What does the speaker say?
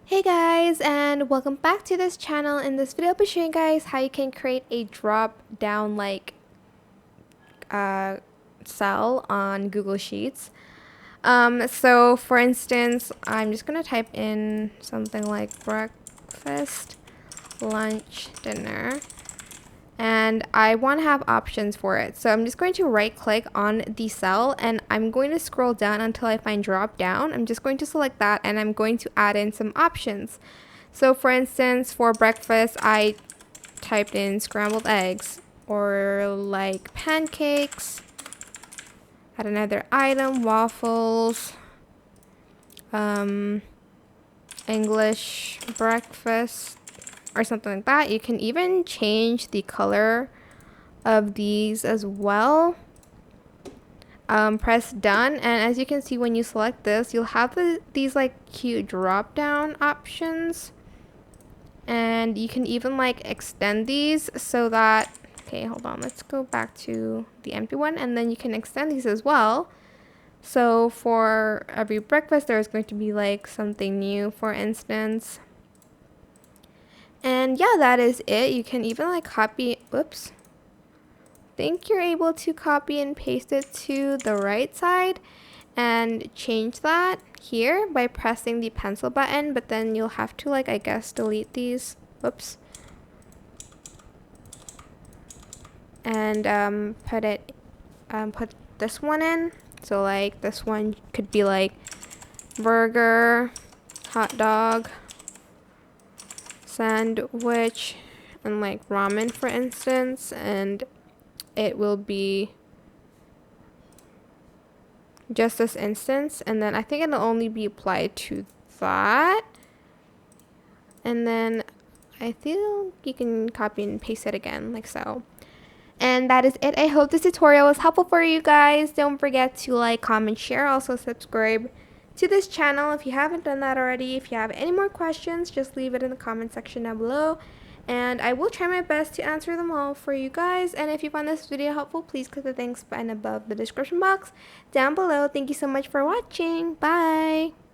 Hey guys, and welcome back to this channel. In this video I'll be showing you guys how you can create a drop down uh, cell on Google Sheets. So for instance, I'm just gonna type in something like breakfast, lunch, dinner, and I want to have options for it. So I'm just going to right click on the cell and I'm going to scroll down until I find drop down. I'm just going to select that and I'm going to add in some options. So for instance, for breakfast, I typed in scrambled eggs or like pancakes. Add another item, waffles, English breakfast, or something like that. You can even change the color of these as well. Press done, and as you can see, when you select this, you'll have these like cute drop down options, and you can even like extend these so that, okay, hold on, let's go back to the empty one, and then you can extend these as well. So for every breakfast there's going to be like something new, for instance. And yeah, that is it. You can even like copy, whoops, think you're able to copy and paste it to the right side and change that here by pressing the pencil button, but then you'll have to like, I guess, delete these, whoops, and put this one in. So like this one could be like burger, hot dog, sandwich, and like ramen, for instance, and it will be just this instance, and then I think it'll only be applied to that, and then I think you can copy and paste it again like so. And that is it. I hope this tutorial was helpful for you guys. Don't forget to like, comment, share, also subscribe to this channel if you haven't done that already. If you have any more questions, just leave it in the comment section down below, and I will try my best to answer them all for you guys. And if you found this video helpful, please click the thanks button above the description box down below. Thank you so much for watching. Bye!